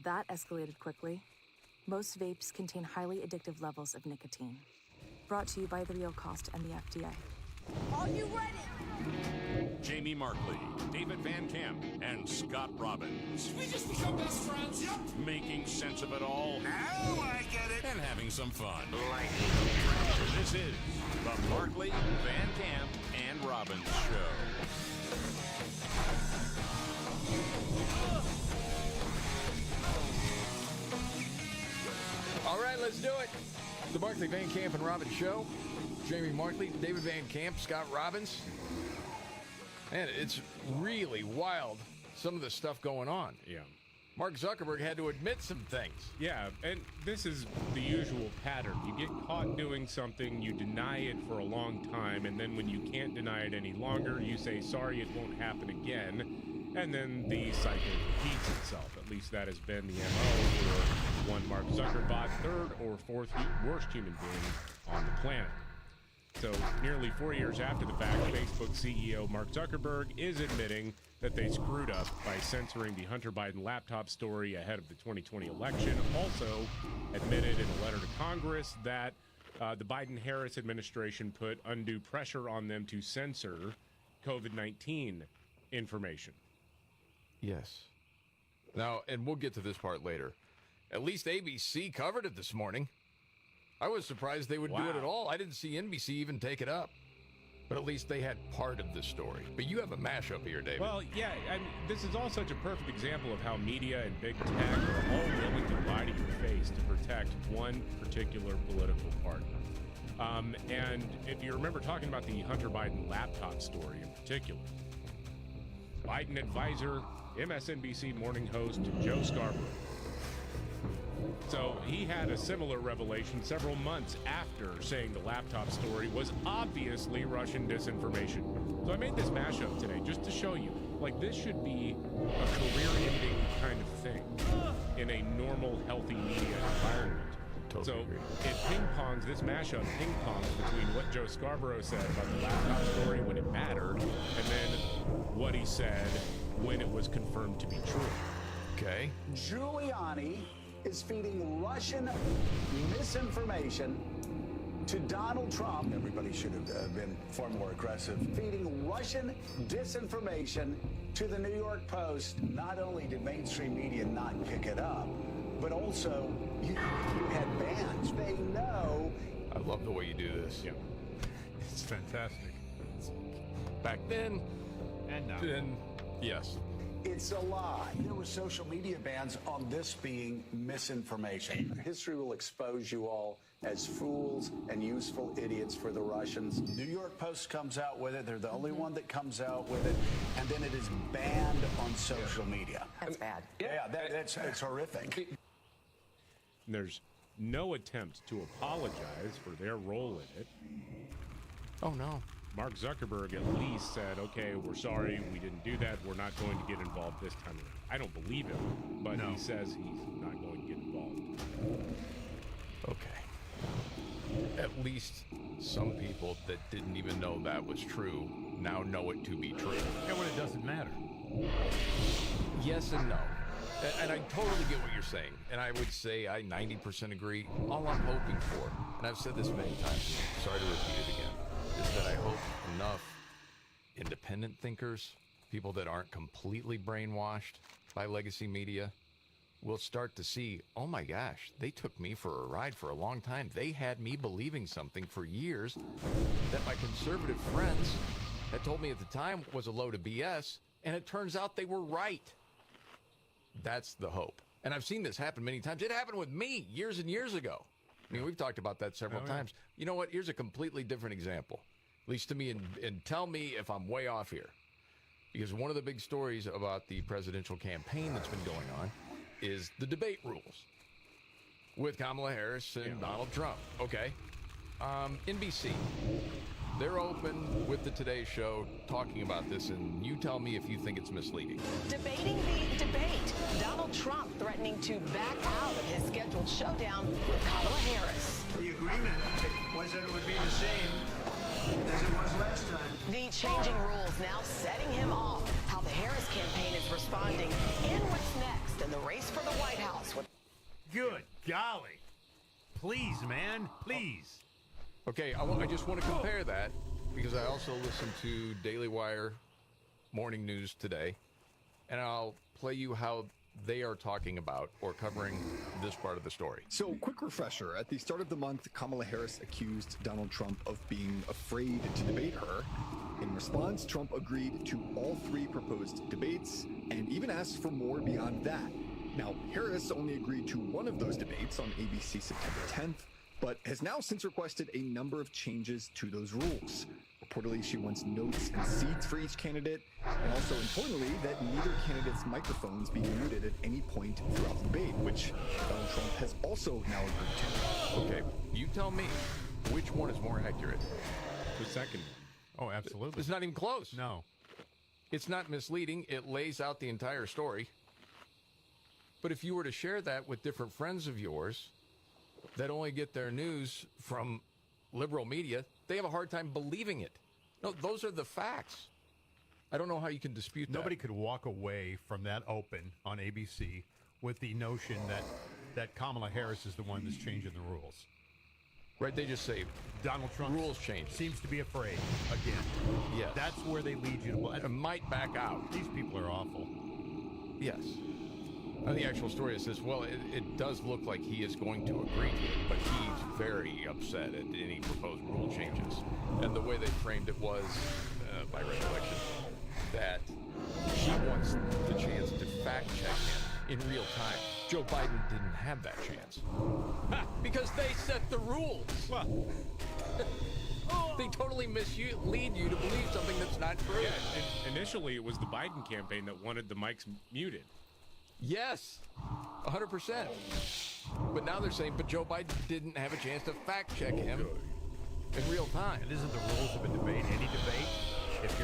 that escalated quickly. Most vapes contain highly addictive levels of nicotine. Brought to you by The Real Cost and the FDA. Are you ready? Jamie Markley, David Van Camp, and Scott Robbins. Should we just become best friends? Yep. Making sense of it all. Now I get it. And having some fun. This is the Markley, Van Camp, and Robbins Show. All right, let's do it. The Markley, Van Camp, and Robbins Show. Jamie Markley, David Van Camp, Scott Robbins. Man, it's really wild, some of the stuff going on. Yeah. Mark Zuckerberg had to admit some things. Yeah, and this is the usual pattern. You get caught doing something, you deny it for a long time, and then when you can't deny it any longer, you say, sorry, it won't happen again, and then the cycle repeats itself. At least that has been the MO for one Mark Zuckerberg, third or fourth worst human being on the planet. So nearly 4 years after the fact, Facebook CEO Mark Zuckerberg is admitting that they screwed up by censoring the Hunter Biden laptop story ahead of the 2020 election. Also admitted in a letter to Congress that the Biden-Harris administration put undue pressure on them to censor COVID-19 information. Yes. Now, and we'll get to this part later. At least ABC covered it this morning. I was surprised they would do it at all. I didn't see NBC even take it up. But at least they had part of the story. But you have a mashup here, David. Well, yeah, and this is all such a perfect example of how media and big tech are all willing to lie to your face to protect one particular political party. And if you remember talking about the Hunter Biden laptop story in particular, Biden advisor, MSNBC morning host Joe Scarborough. So he had a similar revelation several months after saying the laptop story was obviously Russian disinformation. So I made this mashup today just to show you, like, this should be a career-ending kind of thing in a normal, healthy media environment. Totally agree. It ping-pongs, this mashup ping-pongs between what Joe Scarborough said about the laptop story when it mattered, and then what he said when it was confirmed to be true. Okay. Giuliani is feeding Russian misinformation to Donald Trump. Everybody should have been far more aggressive. Feeding Russian disinformation to the New York Post. Not only did mainstream media not pick it up, but also you had bans. They know. I love the way you do this. Yeah. It's fantastic. Back then, and now. Then, yes. It's a lie. There were social media bans on this being misinformation. History will expose you all as fools and useful idiots for the Russians. New York Post comes out with it. They're the only one that comes out with it. And then it is banned on social media. That's bad. Yeah, it's horrific. There's no attempt to apologize for their role in it. Oh, no. Mark Zuckerberg at least said, okay, we're sorry, we didn't do that, we're not going to get involved this time around. I don't believe him, but he says he's not going to get involved. Okay. At least some people that didn't even know that was true now know it to be true. And when it doesn't matter. Yes and no. And I totally get what you're saying. And I would say I 90% agree. All I'm hoping for, and I've said this many times, sorry to repeat it again, is that I hope enough independent thinkers, people that aren't completely brainwashed by legacy media, will start to see, oh my gosh, they took me for a ride for a long time. They had me believing something for years that my conservative friends had told me at the time was a load of BS, and it turns out they were right. That's the hope. And I've seen this happen many times. It happened with me years and years ago. I mean, we've talked about that several times. You know what? Here's a completely different example, at least to me, and tell me if I'm way off here. Because one of the big stories about the presidential campaign that's been going on is the debate rules with Kamala Harris and Donald Trump. Okay. NBC, they're open with the Today Show talking about this, and you tell me if you think it's misleading. Debating the debate. Donald Trump threatening to back out of his scheduled showdown with Kamala Harris. The agreement was that it would be the same as it was last time. The changing rules now setting him off. How the Harris campaign is responding, and what's next in the race for the White House. Good golly. Please, man. Please. Okay, I just want to compare that because I also listened to Daily Wire Morning News today, and I'll play you how they are talking about or covering this part of the story. So, quick refresher. At the start of the month, Kamala Harris accused Donald Trump of being afraid to debate her. In response, Trump agreed to all 3 proposed debates and even asked for more beyond that. Now, Harris only agreed to one of those debates on ABC September 10th, but has now since requested a number of changes to those rules. Reportedly, she wants notes and seats for each candidate, and also importantly, that neither candidate's microphones be muted at any point throughout the debate, which Donald Trump has also now agreed to. Okay, you tell me, which one is more accurate? The second. Oh, absolutely. It's not even close. No. It's not misleading. It lays out the entire story. But if you were to share that with different friends of yours that only get their news from liberal media, they have a hard time believing it. No, those are the facts. I don't know how you can dispute that. Nobody could walk away from that open on ABC with the notion that Kamala Harris is the one that's changing the rules. Right, they just say Donald Trump rules change. Seems to be afraid again. Yes. That's where they lead you to. It might back out. These people are awful. Yes. On the actual story, it says, well, it does look like he is going to agree to it, but he's very upset at any proposed rule changes. And the way they framed it was, by recollection, that she wants the chance to fact check him in real time. Joe Biden didn't have that chance. Because they set the rules. Well, they totally mislead you to believe something that's not true. yeah, initially it was the Biden campaign that wanted the mics muted. Yes, 100%. But now they're saying, but Joe Biden didn't have a chance to fact check him in real time. It isn't the rules of a debate. Any debate, if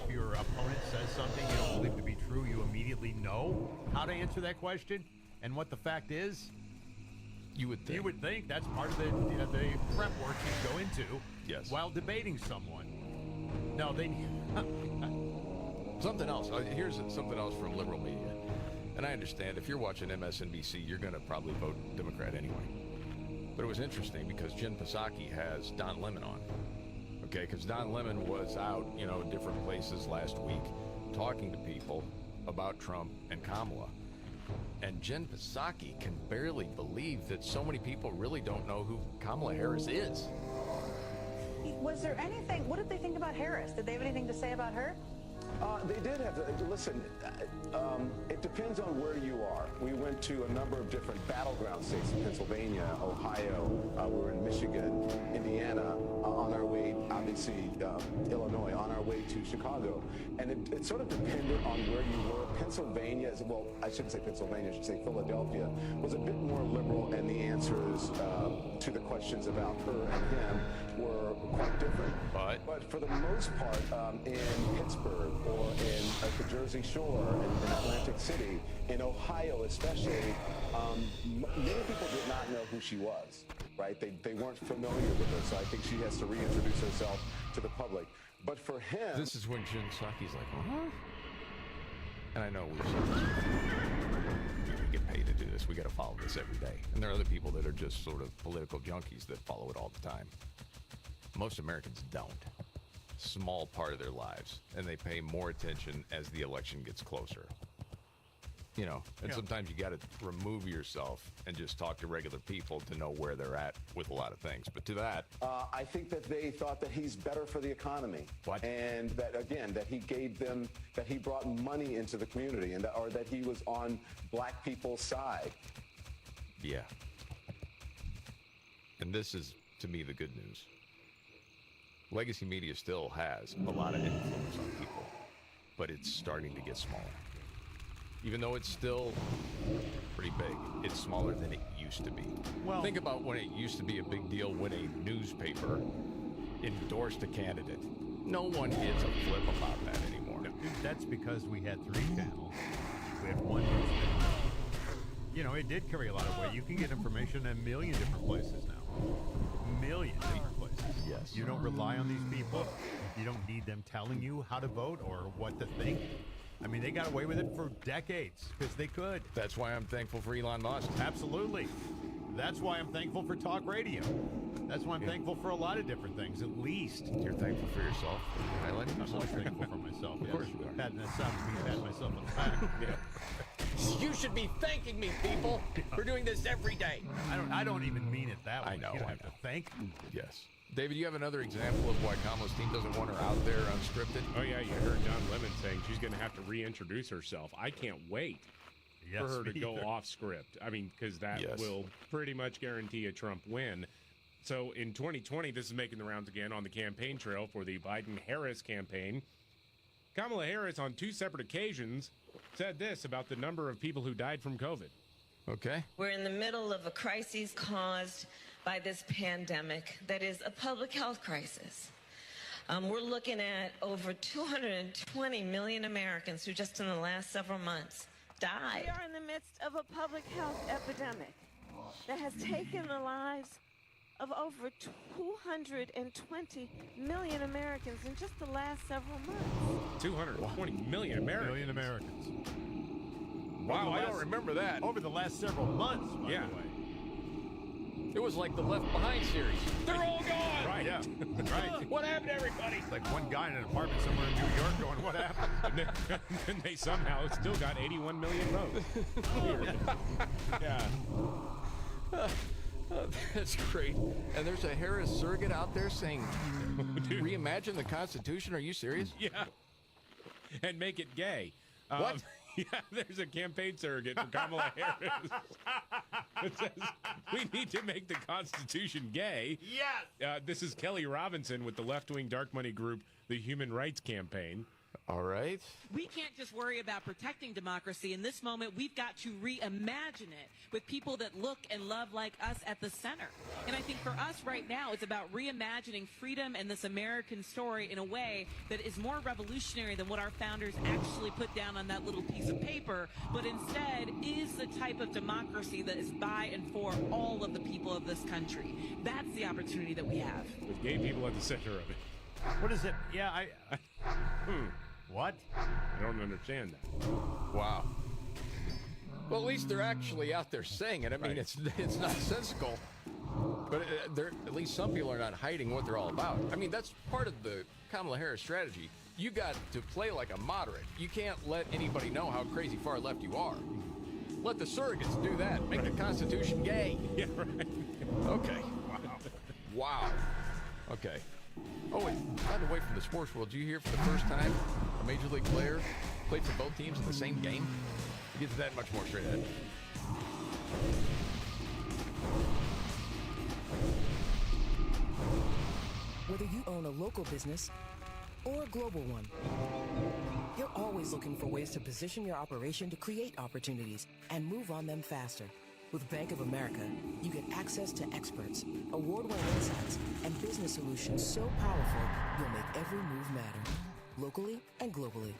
your opponent says something you don't believe to be true, you immediately know how to answer that question and what the fact is. You would think. You would think that's part of the prep work you go into while debating someone. No, they... Something else. Here's something else from liberal media. And I understand if you're watching MSNBC, you're going to probably vote Democrat anyway. But it was interesting because Jen Psaki has Don Lemon on. Okay, because Don Lemon was out, in different places last week talking to people about Trump and Kamala. And Jen Psaki can barely believe that so many people really don't know who Kamala Harris is. Was there anything, what did they think about Harris? Did they have anything to say about her? They did have to, listen, it depends on where you are. We went to a number of different battleground states in Pennsylvania, Ohio, we were in Michigan, Indiana, on our way, obviously, Illinois, on our way to Chicago. And it sort of depended on where you were. Pennsylvania, well, I shouldn't say Pennsylvania, I should say Philadelphia, was a bit more liberal, and the answers to the questions about her and him were quite different. But for the most part, in Pittsburgh or in the Jersey Shore, in Atlantic City, in Ohio especially, many people did not know who she was, right? They weren't familiar with her, so I think she has to reintroduce herself to the public. But for him... This is when Jen Psaki's like, huh? And I know we've said this before. We get paid to do this. We got to follow this every day. And there are other people that are just sort of political junkies that follow it all the time. Most Americans don't. Small part of their lives. And they pay more attention as the election gets closer. Sometimes you got to remove yourself and just talk to regular people to know where they're at with a lot of things. But to that... I think that they thought that he's better for the economy. What? And that, again, that he gave them, that he brought money into the community, and or that he was on black people's side. Yeah. And this is, to me, the good news. Legacy media still has a lot of influence on people, but it's starting to get smaller. Even though it's still pretty big, it's smaller than it used to be. Well, think about when it used to be a big deal when a newspaper endorsed a candidate. No one gives a flip about that anymore. No, that's because we had 3 channels. We had one newspaper. It did carry a lot of weight. You can get information in a million different places now. Million different places. Yes. You don't rely on these people. You don't need them telling you how to vote or what to think. I mean, they got away with it for decades because they could. That's why I'm thankful for Elon Musk. Absolutely. That's why I'm thankful for talk radio. That's why I'm thankful for a lot of different things, at least. You're thankful for yourself. I'm always thankful for myself. Of course you are. Patting myself on the back. Yeah. You should be thanking me, people, for doing this every day. I don't even mean it that way. I know. You don't have to thank. Yes. David, you have another example of why Kamala's team doesn't want her out there unscripted? Oh, yeah, you heard Don Lemon saying she's going to have to reintroduce herself. I can't wait for her to go off script. I mean, because that will pretty much guarantee a Trump win. So in 2020, this is making the rounds again on the campaign trail for the Biden-Harris campaign. Kamala Harris, on 2 separate occasions, said this about the number of people who died from COVID. Okay. We're in the middle of a crisis caused by this pandemic that is a public health crisis. We're looking at over 220 million Americans who just in the last several months died. We are in the midst of a public health epidemic that has taken the lives of over 220 million Americans in just the last several months. 220 million Americans. Wow, I don't remember that. Over the last several months, by the way. It was like the Left Behind series. They're all gone! Right. Yeah. Right. What happened to everybody? It's like one guy in an apartment somewhere in New York going, what happened? And they somehow still got 81 million votes. Weird. Yeah. That's great. And there's a Harris surrogate out there saying, reimagine the Constitution? Are you serious? Yeah. And make it gay. What? Yeah, there's a campaign surrogate for Kamala Harris. It says, we need to make the Constitution gay. Yes! This is Kelly Robinson with the left-wing dark money group, the Human Rights Campaign. All right. We can't just worry about protecting democracy. In this moment, we've got to reimagine it with people that look and love like us at the center. And I think for us right now, it's about reimagining freedom and this American story in a way that is more revolutionary than what our founders actually put down on that little piece of paper, but instead is the type of democracy that is by and for all of the people of this country. That's the opportunity that we have. With gay people at the center of it. What is it? Yeah, What? I don't understand that. Wow. Well, at least they're actually out there saying it. I mean, it's nonsensical. But at least some people are not hiding what they're all about. I mean, that's part of the Kamala Harris strategy. You got to play like a moderate. You can't let anybody know how crazy far left you are. Let the surrogates do that. Make the Constitution gay. Yeah, right. Okay. Wow. Okay. Oh, and by the way, from the sports world, did you hear for the first time a Major League player played for both teams in the same game? We'll get to that much more straight ahead. Whether you own a local business or a global one, you're always looking for ways to position your operation to create opportunities and move on them faster. With Bank of America, you get access to experts, award-winning insights, and business solutions so powerful, you'll make every move matter, locally and globally.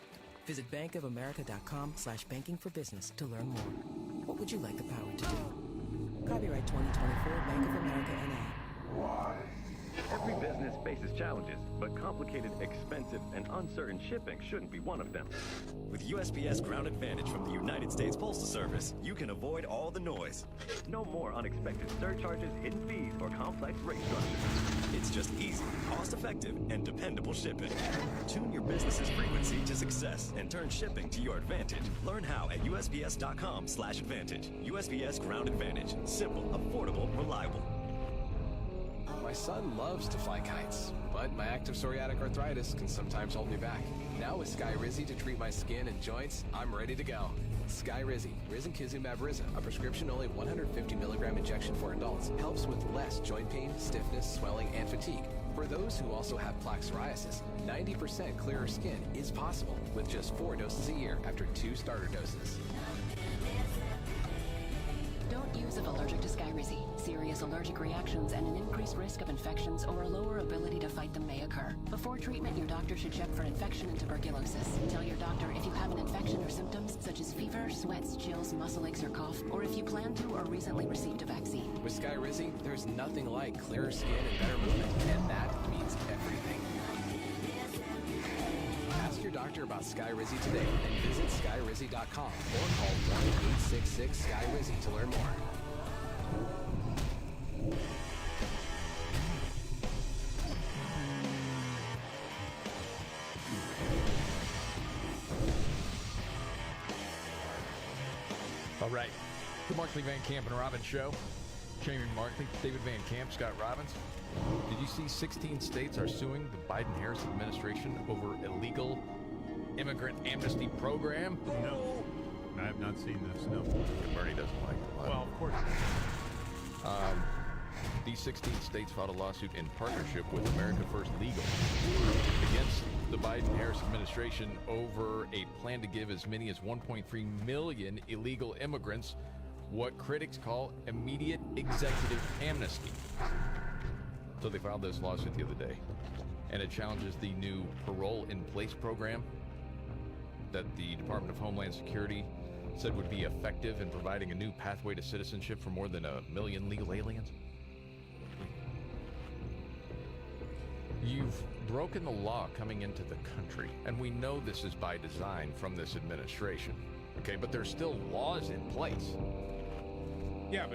Visit bankofamerica.com/banking for business to learn more. What would you like the power to do? Copyright 2024 Bank of America, N.A. Every business faces challenges, but complicated, expensive, and uncertain shipping shouldn't be one of them. With USPS Ground Advantage from the United States Postal Service, you can avoid all the noise. No more unexpected surcharges, hidden fees, or complex rate structures. It's just easy, cost-effective, and dependable shipping. Tune your business's frequency to success and turn shipping to your advantage. Learn how at USPS.com/advantage. USPS Ground Advantage. Simple, affordable, reliable. My son loves to fly kites, but my active psoriatic arthritis can sometimes hold me back. Now with Skyrizi to treat my skin and joints, I'm ready to go. Skyrizi, risankizumab Riza, a prescription-only 150 milligram injection for adults, helps with less joint pain, stiffness, swelling, and fatigue. For those who also have plaque psoriasis, 90% clearer skin is possible with just 4 doses a year after 2 starter doses. Don't use if allergic to Skyrizi. Serious allergic reactions and an increased risk of infections or a lower ability to fight them may occur. Before treatment, your doctor should check for infection and tuberculosis. Tell your doctor if you have an infection or symptoms such as fever, sweats, chills, muscle aches, or cough, or if you plan to or recently received a vaccine. With Skyrizi, there's nothing like clearer skin and better movement, and that means everything. Ask your doctor doctor about Sky Rizzy today and visit skyrizzy.com or call 1-866-SKY-RIZZY to learn more. All right. The Markley, Van Camp, and Robbins Show. Jamie Markley, David Van Camp, Scott Robbins. Did you see 16 states are suing the Biden-Harris administration over illegal immigrant amnesty program? No. I have not seen this, no. Bernie doesn't like it a lot. Well, of course. These 16 states filed a lawsuit in partnership with America First Legal against the Biden-Harris administration over a plan to give as many as 1.3 million illegal immigrants what critics call immediate executive amnesty. So they filed this lawsuit the other day, and it challenges the new parole in place program that the Department of Homeland Security said would be effective in providing a new pathway to citizenship for more than 1 million legal aliens. You've broken the law coming into the country, and we know this is by design from this administration. Okay, but there's still laws in place. Yeah,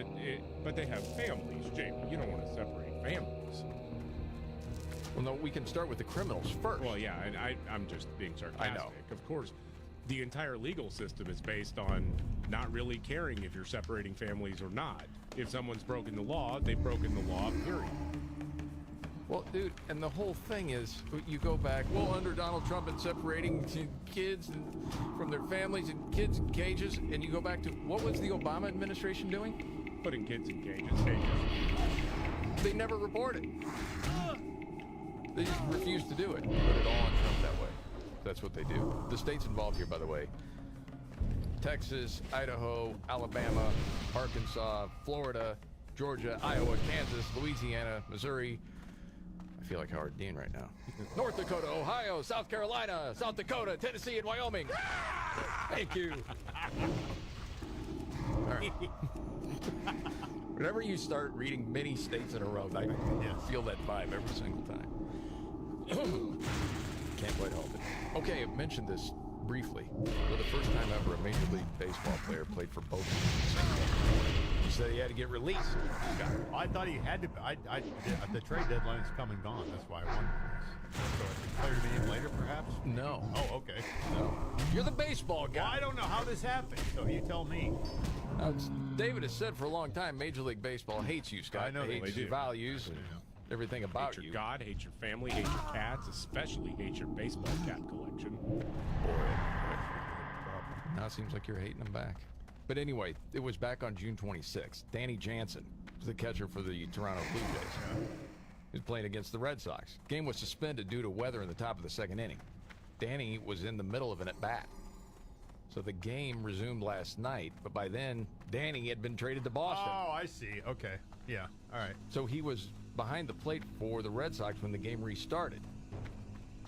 but they have families, Jamie. You don't want to separate families. Well, no, we can start with the criminals first. Well, yeah, and I'm just being sarcastic. I know. Of course, the entire legal system is based on not really caring if you're separating families or not. If someone's broken the law, they've broken the law, period. Well, dude, and the whole thing is, you go back, well, under Donald Trump and separating kids from their families and kids in cages, and you go back to, what was the Obama administration doing? Putting kids in cages. They never reported. They just refused to do it. Put it all on Trump that way. That's what they do. The states involved here, by the way, Texas, Idaho, Alabama, Arkansas, Florida, Georgia, Iowa, Kansas, Louisiana, Missouri. I feel like Howard Dean right now. North Dakota, Ohio, South Carolina, South Dakota, Tennessee, and Wyoming. Thank you. All right. Whenever you start reading many states in a row, I feel that vibe every single time. Can't quite help it. Okay, I've mentioned this briefly. For the first time ever, a Major League Baseball player played for both teams. He said he had to get released. I thought he had to. The trade deadline is come and gone. That's why I wondered this. So a player to be in later, perhaps? No. Oh, okay. No. You're the baseball guy. Well, I don't know how this happened, so you tell me. David has said for a long time, Major League Baseball hates you, Scott. I know hates your values and everything about hate your you. God, hate your family, hate your cats, especially hate your baseball cap collection. Boy. Now it seems like you're hating them back. But anyway, it was back on June 26th. Danny Jansen was the catcher for the Toronto Blue Jays. He was playing against the Red Sox. Game was suspended due to weather in the top of the second inning. Danny was in the middle of an at-bat. So the game resumed last night, but by then, Danny had been traded to Boston. Oh, I see. Okay. Yeah. All right. So he was behind the plate for the Red Sox when the game restarted.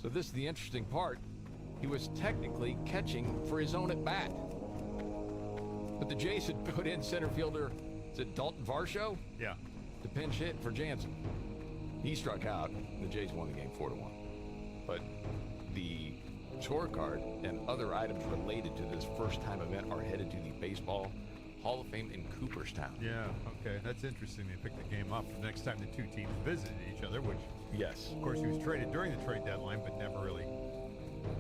So this is the interesting part. He was technically catching for his own at-bat. But the Jays had put in center fielder, is it Dalton Varsho? Yeah. To pinch hit for Jansen. He struck out, and the Jays won the game 4-1. But the scorecard and other items related to this first-time event are headed to the Baseball Hall of Fame in Cooperstown. Yeah, okay. That's interesting. They picked the game up the next time the two teams visited each other, which, yes, of course, he was traded during the trade deadline, but never really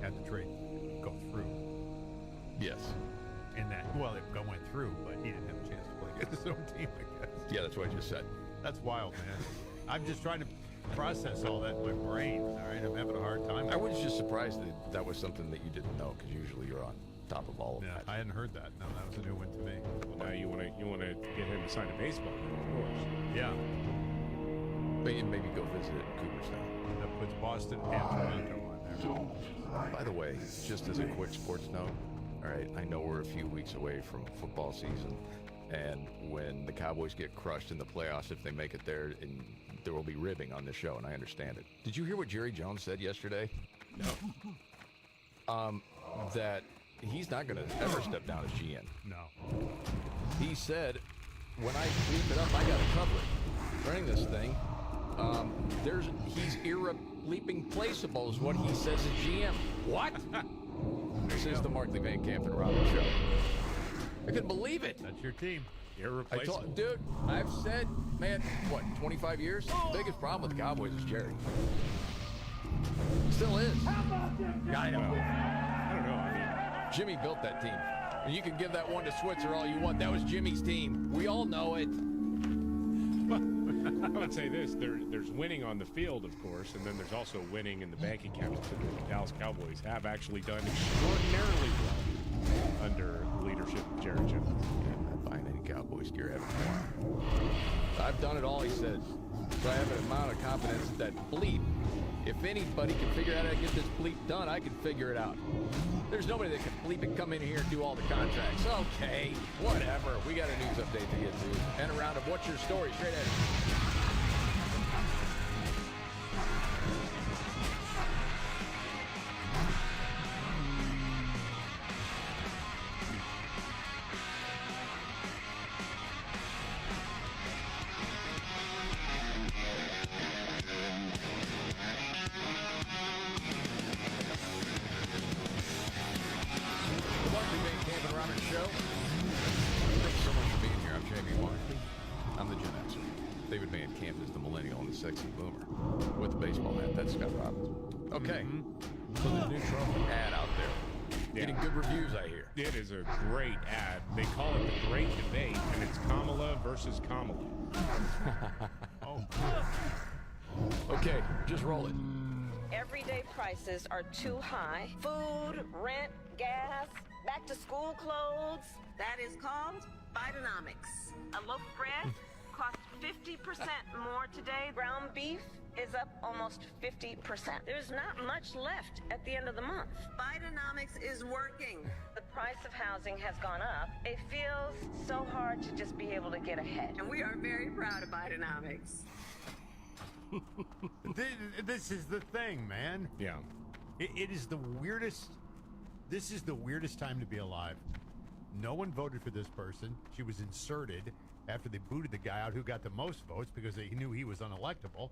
had the trade go through. Yes. In that, well, it went through, but he didn't have a chance to play against his own team, I guess. Yeah, that's what I just said. That's wild, man. I'm just trying to process all that in my brain. All right, I'm having a hard time. I was just surprised that that was something that you didn't know, because usually you're on top of all of that. I hadn't heard that. No, that was a new one to me. Well, now you want to get him to sign a baseball, of course. Yeah. Maybe go visit it in Cooperstown. That puts Boston and Toronto on there. By the way, just as a quick sports note, all right, I know we're a few weeks away from football season, and when the Cowboys get crushed in the playoffs, if they make it there, and there will be ribbing on this show, and I understand it. Did you hear what Jerry Jones said yesterday? No. That he's not going to ever step down as GM. No. He said, when I bleep it up, I got to cover it. Running this thing, he's irreplaceable is what he says as GM. What? This is the Markley, Van Camp, and Robbins show. I couldn't believe it. That's your team. Irreplaceable. Dude, I've said, man, what, 25 years? The biggest problem with the Cowboys is Jerry. Still is. I don't know. I mean, Jimmy built that team. And you can give that one to Switzer all you want. That was Jimmy's team. We all know it. I would say this. There's winning on the field, of course, and then there's also winning in the bank accounts. The Dallas Cowboys have actually done extraordinarily well under the leadership of Jerry Jones. I'm not buying any Cowboys gear ever. I've done it all, he said. So I have an amount of confidence that bleep, if anybody can figure out how to get this bleep done, I can figure it out. There's nobody that can bleep and come in here and do all the contracts. Okay, whatever. We got a news update to get to. And a round of What's Your Story? Straight ahead. Sexy boomer with the baseball hat. That's Scott Robbins. Okay. So the new Trump ad out there. Getting good reviews, I hear. It is a great ad. They call it the Great Debate, and it's Kamala versus Kamala. Okay, just roll it. Everyday prices are too high. Food, rent, gas, back to school clothes. That is called Bidenomics. A loaf of bread costs 50% more today. Ground beef is up almost 50%. There's not much left at the end of the month. Bidenomics is working. The price of housing has gone up. It feels so hard to just be able to get ahead. And we are very proud of Bidenomics. This is the thing, man. Yeah. It is the weirdest. This is the weirdest time to be alive. No one voted for this person. She was inserted after they booted the guy out who got the most votes because they knew he was unelectable.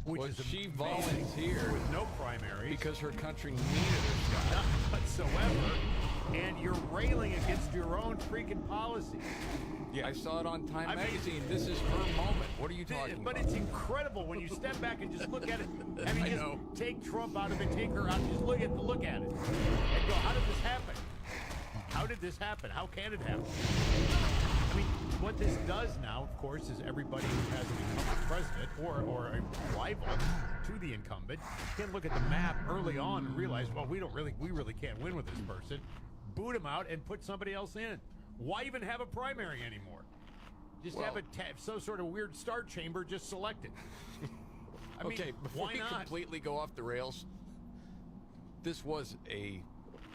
Which she volunteered with no primary because her country needed her. None whatsoever. And you're railing against your own freaking policies. Yeah. I saw it on Time Magazine. This is her moment. What are you talking about? But it's incredible when you step back and just look at it. I mean, just take Trump out of it, take her out, and just look at it, and go, how did this happen? How did this happen? How can it happen? I mean, what this does now, of course, is everybody who has an incumbent president or a rival to the incumbent can look at the map early on and realize, well, we really can't win with this person. Boot him out and put somebody else in. Why even have a primary anymore? Just have some sort of weird star chamber just selected. I mean, okay, before why we not? completely go off the rails, this was a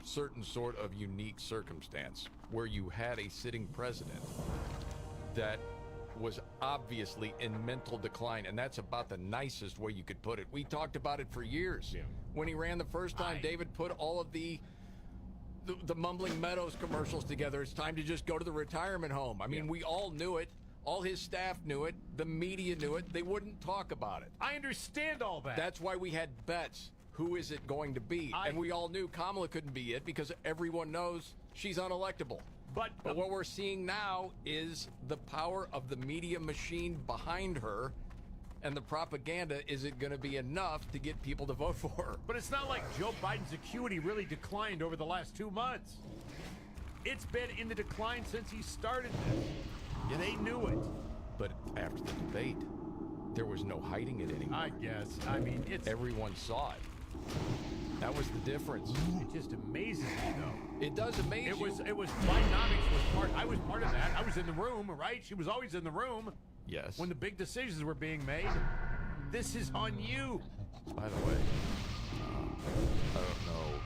certain sort of unique circumstance where you had a sitting president that was obviously in mental decline, and that's about the nicest way you could put it. We talked about it for years. Yeah. When he ran the first time, David put all of the Mumbling Meadows commercials together. It's time to just go to the retirement home. I mean, we all knew it. All his staff knew it. The media knew it. They wouldn't talk about it. I understand all that. That's why we had bets. Who is it going to be? And we all knew Kamala couldn't be it because everyone knows she's unelectable. But what we're seeing now is the power of the media machine behind her, and the propaganda. Is it going to be enough to get people to vote for her? But it's not like Joe Biden's acuity really declined over the last 2 months. It's been in the decline since he started this. Yeah, they knew it. But after the debate, there was no hiding it anymore. I guess. I mean, everyone saw it. That was the difference. It just amazes me, though. It does amaze you. It was Bidenomics was part. I was part of that. I was in the room, right? She was always in the room. Yes. When the big decisions were being made. This is on you. By the way, I don't know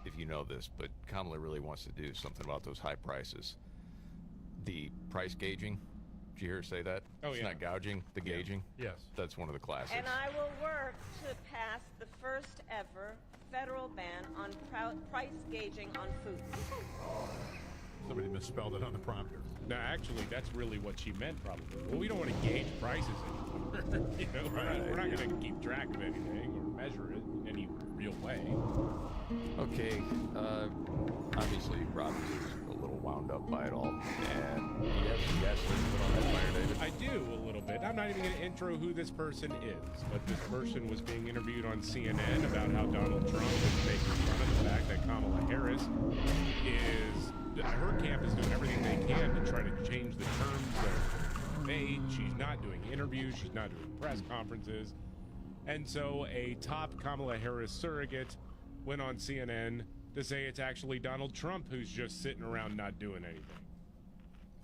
if you know this, but Kamala really wants to do something about those high prices. The price gauging. Did you hear her say that? Oh, it's not gouging, the gauging. Yes. That's one of the classics. And I will work to pass the first ever federal ban on price gauging on food. Somebody misspelled it on the prompter. No, actually, that's really what she meant, probably. Well, we don't want to gauge prices anymore. You know, we're not going to keep track of anything or measure it in any real way. Okay, obviously Rob is a little wound up by it all, and yes, let's put on that fire, David. I do a little bit. I'm not even going to intro who this person is, but this person was being interviewed on CNN about how Donald Trump is making fun of the fact that Kamala Harris her camp is doing everything they can to try to change the terms of debate. She's not doing interviews. She's not doing press conferences. And so a top Kamala Harris surrogate went on CNN to say it's actually Donald Trump who's just sitting around not doing anything.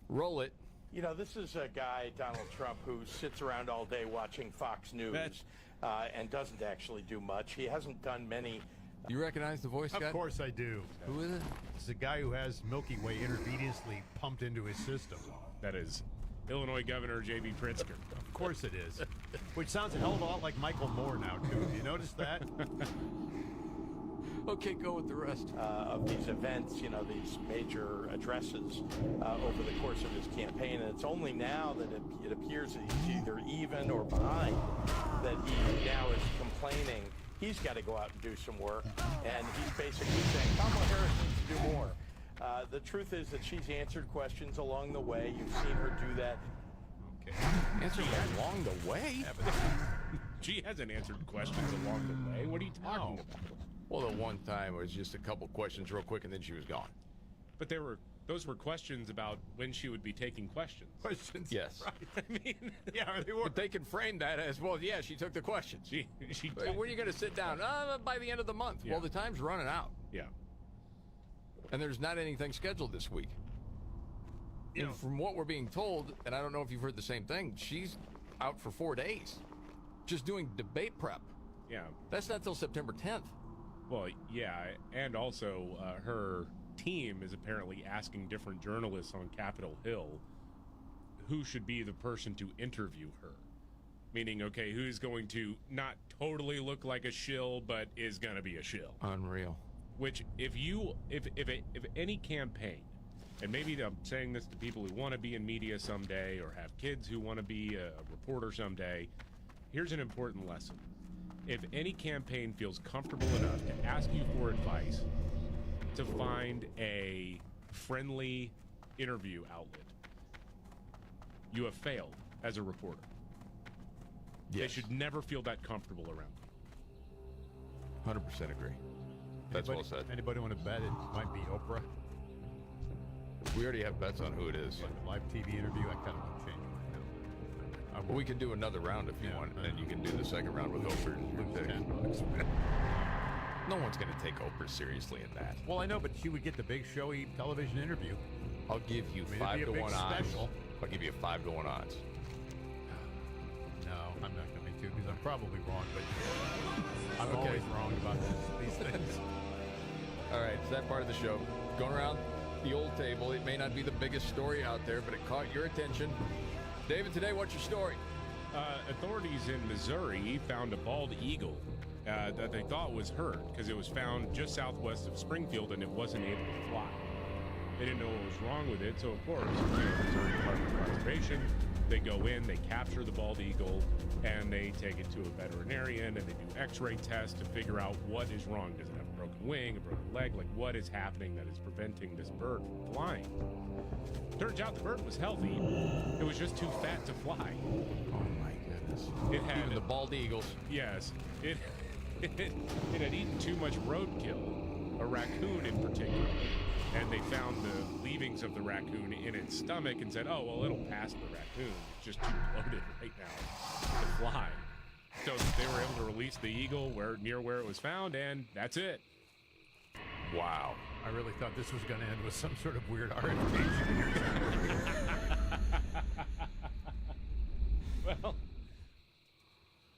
Roll it. You know, this is a guy, Donald Trump, who sits around all day watching Fox News and doesn't actually do much. He hasn't done many. You recognize the voice, Scott? Of course I do. Who is it? It's the guy who has Milky Way intravenously pumped into his system. That is Illinois Governor J.B. Pritzker. Of course it is. Which sounds a hell of a lot like Michael Moore now, too. Have you noticed that? Okay, go with the rest. Of these events, you know, these major addresses over the course of his campaign. And it's only now that it appears that he's either even or behind that he now is complaining he's got to go out and do some work. And he's basically saying Kamala Harris needs to do more. The truth is that she's answered questions along the way. You've seen her do that. Okay. Answered along the way? She hasn't answered questions along the way. What are you talking about? Well, the one time it was just a couple questions real quick, and then she was gone. But those were questions about when she would be taking questions. Questions? Yes. Right. I mean, yeah, they were. But they can frame that as, well, yeah, she took the questions. When are you going to sit down? By the end of the month. Yeah. Well, the time's running out. Yeah. And there's not anything scheduled this week. And from what we're being told, and I don't know if you've heard the same thing, she's out for 4 days. Just doing debate prep. Yeah. That's not till September 10th. Well, yeah, and also her team is apparently asking different journalists on Capitol Hill who should be the person to interview her. Meaning, okay, who's going to not totally look like a shill, but is going to be a shill. Unreal. Which, if any campaign, and maybe I'm saying this to people who want to be in media someday or have kids who want to be a reporter someday, here's an important lesson. If any campaign feels comfortable enough to ask you for advice, to find a friendly interview outlet, you have failed as a reporter. Yes. They should never feel that comfortable around you. 100% agree. That's well said. Anybody want to bet it might be Oprah? We already have bets on who it is. Like a live TV interview, I kind of want to change it. Well, we can do another round if you want, and then you can do the second round with Oprah. $10. No one's going to take Oprah seriously in that. Well, I know, but she would get the big showy television interview. I'll give you 5 to 1 odds. I'll give you 5 to 1 odds. No, I'm not going to, because I'm probably wrong, but I'm always wrong about these things. All right, it's that part of the show. Going around the old table. It may not be the biggest story out there, but it caught your attention. David, today, what's your story? Authorities in Missouri found a bald eagle that they thought was hurt because it was found just southwest of Springfield and it wasn't able to fly. They didn't know what was wrong with it, so of course, Missouri Department of Conservation, they go in, they capture the bald eagle, and they take it to a veterinarian, and they do x-ray tests to figure out what is wrong. Does it have a broken wing, a broken leg? Like, what is happening that is preventing this bird from flying? Turns out the bird was healthy. It was just too fat to fly. Oh, my goodness. It had even the bald eagles. Yes. It had eaten too much roadkill, a raccoon in particular. And they found the leavings of the raccoon in its stomach and said, oh, well, it'll pass the raccoon. It's just too bloated right now to fly. So they were able to release the eagle near where it was found, and that's it. Wow. I really thought this was going to end with some sort of weird RFK. Well,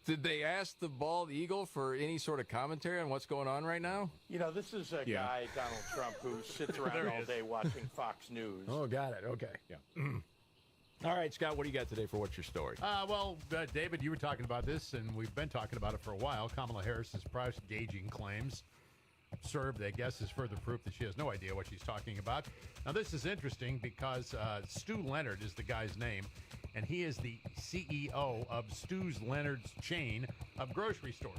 did they ask the bald eagle for any sort of commentary on what's going on right now? You know, this is a guy, Donald Trump, who sits around all day watching Fox News. Oh, got it. Okay. Yeah. All right, Scott, what do you got today for what's your story? David, you were talking about this, and we've been talking about it for a while. Kamala Harris's price gauging claims served, I guess, as further proof that she has no idea what she's talking about. Now, this is interesting because Stu Leonard is the guy's name, and he is the CEO of Stu Leonard's chain of grocery stores.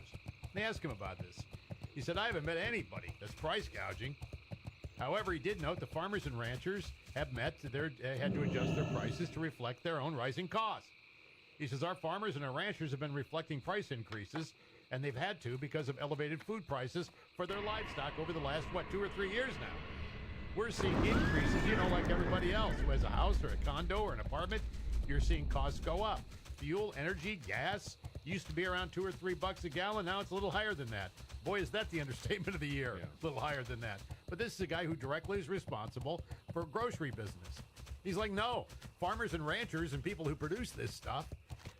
They asked him about this. He said, I haven't met anybody that's price gouging. However, he did note the farmers and ranchers had to adjust their prices to reflect their own rising costs. He says, our farmers and our ranchers have been reflecting price increases, and they've had to because of elevated food prices for their livestock over the last, 2 or 3 years now. We're seeing increases, like everybody else who has a house or a condo or an apartment. You're seeing costs go up. Fuel, energy, gas used to be around $2 or $3 a gallon. Now it's a little higher than that. Boy, is that the understatement of the year. Yeah. A little higher than that. But this is a guy who directly is responsible for grocery business. He's like, no, farmers and ranchers and people who produce this stuff,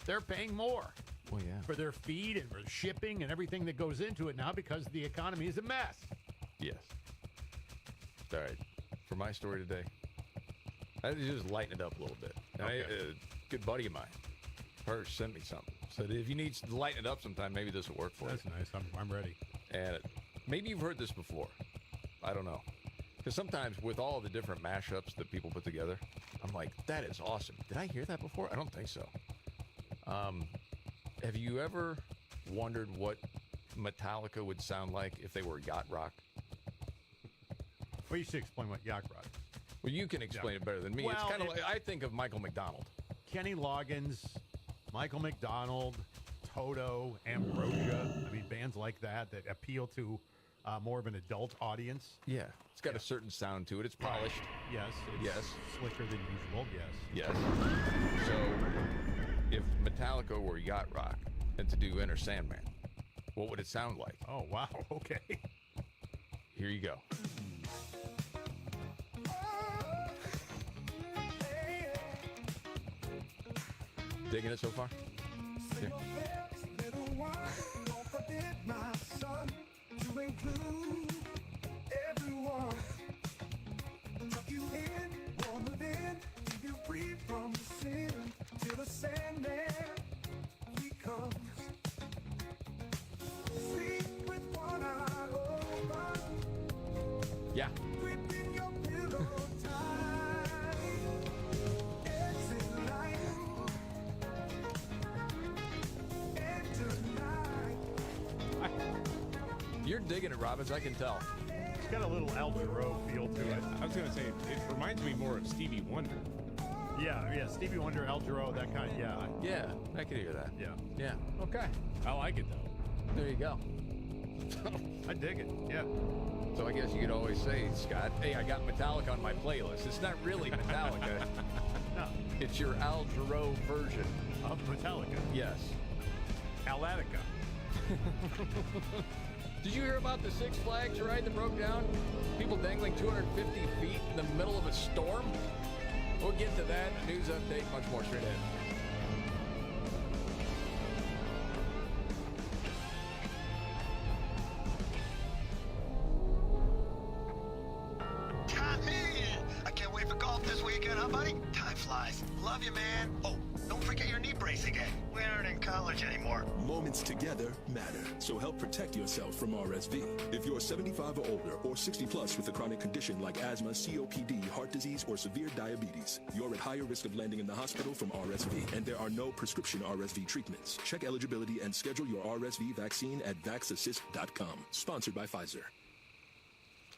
they're paying more for their feed and for shipping and everything that goes into it now because the economy is a mess. Yes. All right. For my story today, I had to just lighten it up a little bit. Okay. A good buddy of mine, Hirsch, sent me something. Said if you need to lighten it up sometime, maybe this will work for you. That's nice. I'm ready. And maybe you've heard this before. I don't know. Because sometimes with all the different mashups that people put together, I'm like, that is awesome. Did I hear that before? I don't think so. Have you ever wondered what Metallica would sound like if they were yacht rock? Well, you should explain what yacht rock is. Well, you can explain it better than me. Well, it's kind of like, I think of Michael McDonald. Kenny Loggins, Michael McDonald, Toto, Ambrosia. I mean, bands like that appeal to more of an adult audience. Yeah. It's got a certain sound to it. It's polished. Yes. It's slicker than usual. Yes. Yes. So, if Metallica were yacht rock and to do Enter Sandman, what would it sound like? Oh, wow. Okay. Here you go. Digging it so far? Yeah. Yeah. You're digging it, Robbins. I can tell. It's got a little El Giro feel to it. I was going to say, it reminds me more of Stevie Wonder. Yeah. Stevie Wonder, El Giro, that kind. Yeah, I can hear that. Yeah. Okay. I like it, though. There you go. I dig it. Yeah. So I guess you could always say, Scott, hey, I got Metallica on my playlist. It's not really Metallica. No. It's your Al Jarreau version of Metallica. Yes. Alatica. Did you hear about the Six Flags ride that broke down? People dangling 250 feet in the middle of a storm? We'll get to that. A news update, much more straight ahead. I can't wait for golf this weekend, huh, buddy? Time flies. Love you, man. Oh, don't forget your knee brace again. We aren't in college anymore. Moments together matter, so help protect yourself from RSV. If you're 75 or older or 60 plus with a chronic condition like asthma, COPD, heart disease, or severe diabetes, you're at higher risk of landing in the hospital from RSV, and there are no prescription RSV treatments. Check eligibility and schedule your RSV vaccine at vaxassist.com. Sponsored by Pfizer.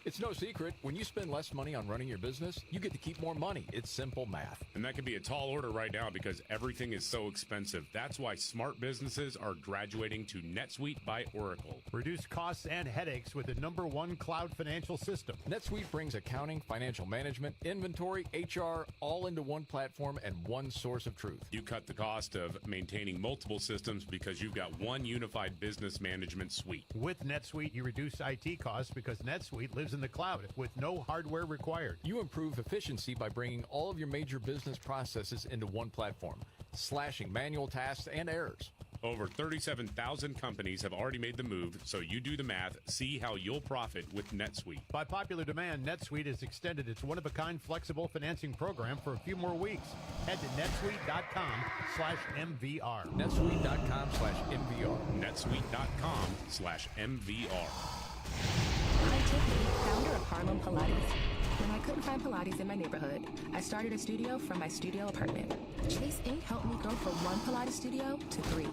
It's no secret, when you spend less money on running your business, you get to keep more money. It's simple math. And that can be a tall order right now because everything is so expensive. That's why smart businesses are graduating to NetSuite by Oracle. Reduce costs and headaches with the #1 cloud financial system. NetSuite brings accounting, financial management, inventory, HR, all into one platform and one source of truth. You cut the cost of maintaining multiple systems because you've got one unified business management suite. With NetSuite, you reduce IT costs because NetSuite lives in the cloud with no hardware required. You improve efficiency by bringing all of your major business processes into one platform, slashing manual tasks and errors. Over 37,000 companies have already made the move, so you do the math, see how you'll profit with NetSuite. By popular demand, NetSuite has extended its one-of-a-kind flexible financing program for a few more weeks. Head to netsuite.com/MVR. netsuite.com/MVR. netsuite.com/MVR. Hi, Tiffany, founder of Harlem Pilates. When I couldn't find Pilates in my neighborhood, I started a studio from my studio apartment. Chase Inc. helped me grow from 1 Pilates studio to 3.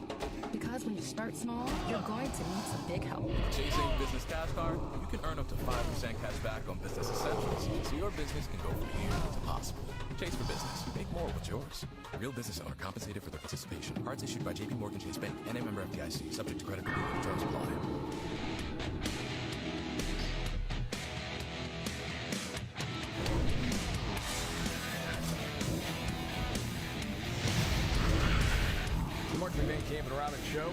Because when you start small, you're going to need some big help. Chase Inc. Business Cash Card, you can earn up to 5% cash back on business essentials, so your business can go from here to possible. Chase for business. Make more with yours. Real business owner compensated for their participation. Cards issued by JP Morgan Chase Bank and a member FDIC. Subject to credit approval and terms apply. Van Camp and Robin show.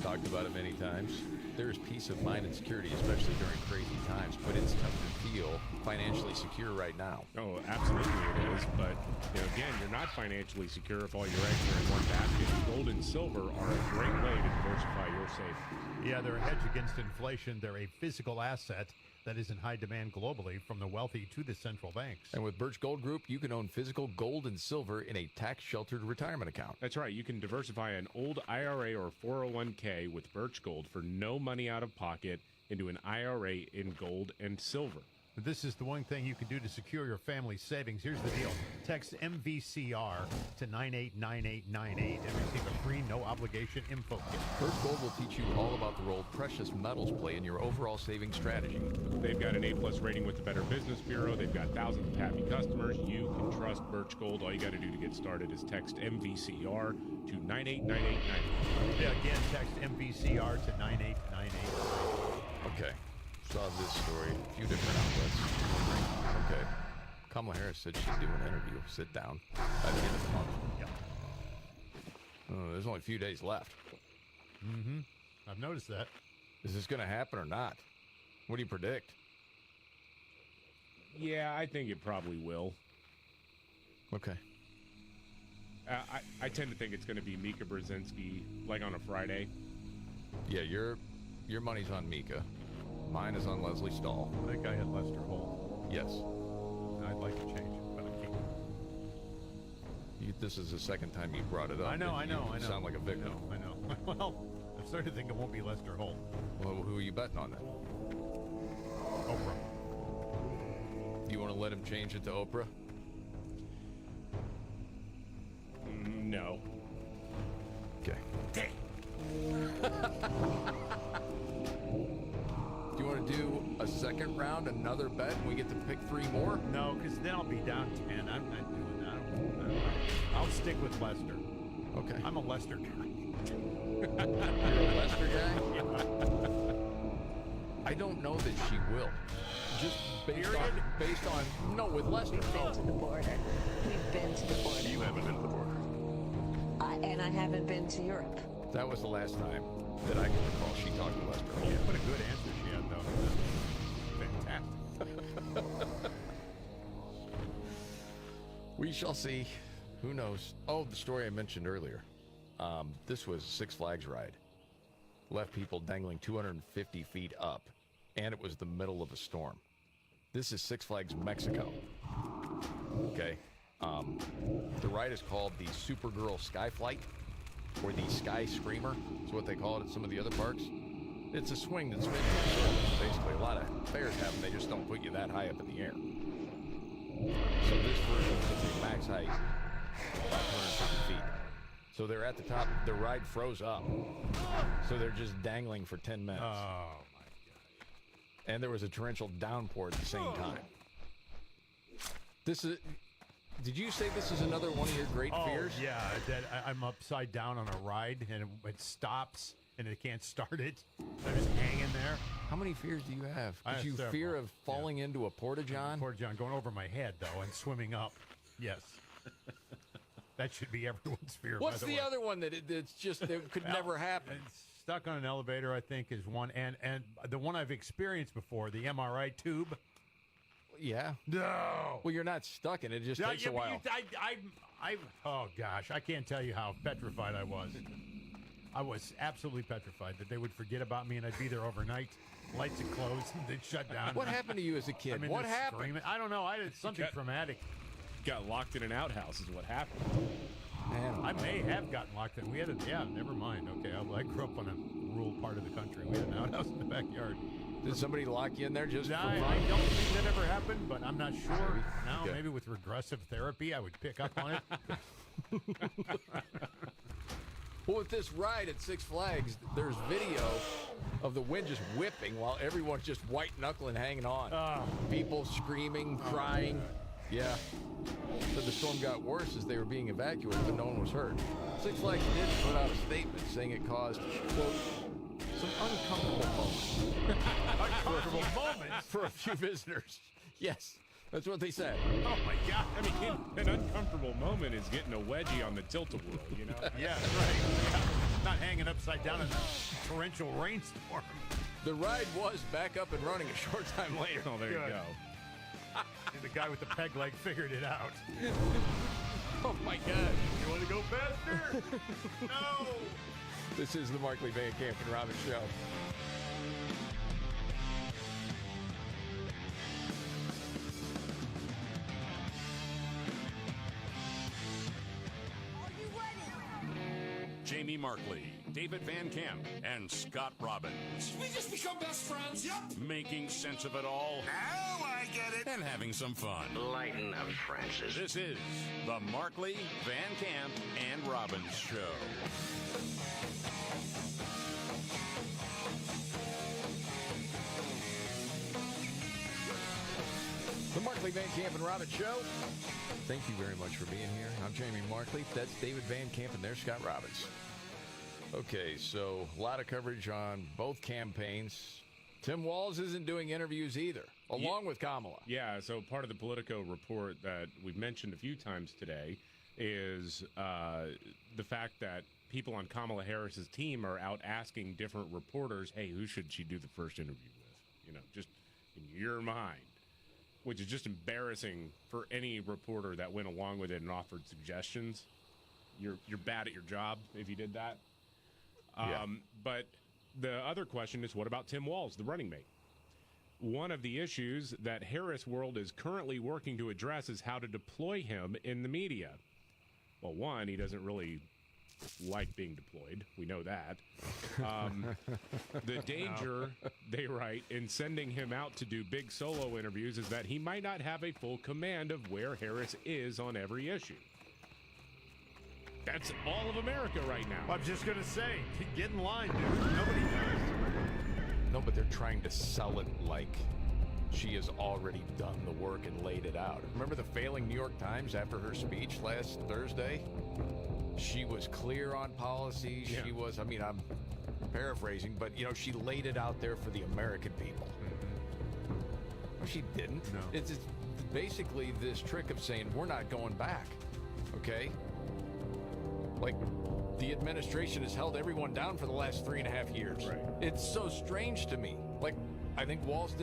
Talked about it many times. There is peace of mind and security, especially during crazy times, but it's tough to feel financially secure right now. Oh, absolutely it is. But again, you're not financially secure if all your eggs are in one basket. Gold and silver are a great way to diversify your savings. Yeah, they're a hedge against inflation. They're a physical asset that is in high demand globally, from the wealthy to the central banks. And with Birch Gold Group, you can own physical gold and silver in a tax-sheltered retirement account. That's right. You can diversify an old IRA or 401k with Birch Gold for no money out of pocket into an IRA in gold and silver. This is the one thing you can do to secure your family's savings. Here's the deal. Text MVCR to 989898 and receive a free, no-obligation info kit. Birch Gold will teach you all about the role precious metals play in your overall saving strategy. They've got an A+ rating with the Better Business Bureau. They've got thousands of happy customers. You can trust Birch Gold. All you got to do to get started is text MVCR to 989898. Yeah, again, text MVCR to 989898. Okay. Saw this story, a few different outlets. Okay. Kamala Harris said she'd do an interview. Sit down by the end of the month. Yeah. There's only a few days left. Mm-hmm. I've noticed that. Is this going to happen or not? What do you predict? Yeah, I think it probably will. Okay. I tend to think it's going to be Mika Brzezinski, like on a Friday. Yeah, your money's on Mika. Mine is on Leslie Stahl. I think I had Lester Holt. Yes. I'd like to change it, but I can't. This is the second time you brought it up. I know. You sound like a victim. I know. Well, I'm starting to think it won't be Lester Holt. Well, who are you betting on then? Oprah. Do you want to let him change it to Oprah? No. Okay. Dang. Do you want to do a second round, another bet, and we get to pick 3 more? No, because then I'll be down 10. I'm not doing that. I'll stick with Lester. Okay. I'm a Lester guy. You're a Lester guy? Yeah. I don't know that she will. Just based on no, with Lester. We've been to the border. We've been to the border. You haven't been to the border. And I haven't been to Europe. That was the last time that I can recall she talked to Lester. Yeah, what a good answer she had, though. Fantastic. We shall see. Who knows? Oh, the story I mentioned earlier. This was a Six Flags ride. Left people dangling 250 feet up, and it was the middle of a storm. This is Six Flags Mexico. Okay. The ride is called the Supergirl Sky Flight, or the Sky Screamer, is what they call it at some of the other parks. It's a swing that spins in circles. Basically, a lot of fairs have them. They just don't put you that high up in the air. So this version is a max height, 550 feet. So they're at the top. The ride froze up. So they're just dangling for 10 minutes. Oh, my gosh. And there was a torrential downpour at the same time. This is... Did you say this is another one of your great fears? Yeah, that I'm upside down on a ride and it stops and it can't start it. I'm just hanging there. How many fears do you have? Did you several. fear of falling into a porta-john? Porta-john going over my head, though, and swimming up. Yes. That should be everyone's fear. What's by the the way. other one that it's just that could never happen? Stuck on an elevator, I think, is one. And the one I've experienced before, the MRI tube. Yeah. No. Well, you're not stuck in it. It just takes a while. Oh, gosh. I can't tell you how petrified I was. I was absolutely petrified that they would forget about me and I'd be there overnight. Lights would close and they'd shut down. What happened to you as a kid? What happened? Screaming. I don't know. I did something traumatic. Got locked in an outhouse is what happened. Man, I may have gotten locked in. We had never mind. Okay, I grew up on a rural part of the country. We had an outhouse in the backyard. Did somebody lock you in there just for fun? I don't think that ever happened, but I'm not sure. Maybe. Now, Okay. maybe with regressive therapy, I would pick up on it. Well, with this ride at Six Flags, there's video of the wind just whipping while everyone's just white-knuckling, hanging on. People screaming, crying. Yeah. So the storm got worse as they were being evacuated, but no one was hurt. Six Flags did put out a statement saying it caused, quote, some uncomfortable moments. Uncomfortable moments? For a few visitors. Yes, that's what they said. Oh, my God. I mean, an uncomfortable moment is getting a wedgie on the tilt-a-whirl, you know? Yeah, right. Not hanging upside down in a torrential rainstorm. The ride was back up and running a short time later. Oh, there you go. And the guy with the peg leg figured it out. Oh, my God. You want to go faster? No! This is the Markley, Van Camp, and Robbins Show. Jamie Markley, David Van Camp, and Scott Robbins. We just become best friends. Yep. Making sense of it all. Now I get it. And having some fun. Lighten up, Francis. This is the Markley, Van Camp, and Robbins Show. The Markley, Van Camp, and Robbins Show. Thank you very much for being here. I'm Jamie Markley. That's David Van Camp, and there's Scott Robbins. Okay, so a lot of coverage on both campaigns. Tim Walz isn't doing interviews either, along with Kamala. Yeah, so part of the Politico report that we've mentioned a few times today is the fact that people on Kamala Harris's team are out asking different reporters, hey, who should she do the first interview with? You know, just in your mind. Which is just embarrassing for any reporter that went along with it and offered suggestions. You're bad at your job if you did that. But the other question is, what about Tim Walz, the running mate? One of the issues that Harris World is currently working to address is how to deploy him in the media. Well, one, he doesn't really like being deployed. We know that. The danger, they write, in sending him out to do big solo interviews is that he might not have a full command of where Harris is on every issue. That's all of America right now. I'm just going to say, get in line, dude. Nobody does. No, but they're trying to sell it like she has already done the work and laid it out. Remember the failing New York Times after her speech last Thursday? She was clear on policy. Yeah. She was, I mean, I'm paraphrasing, but, you know, she laid it out there for the American people. Well, she didn't. No. It's basically this trick of saying, we're not going back, okay? Like, the administration has held everyone down for the last 3.5 years. Right. It's so strange to me. Like, I think Walz did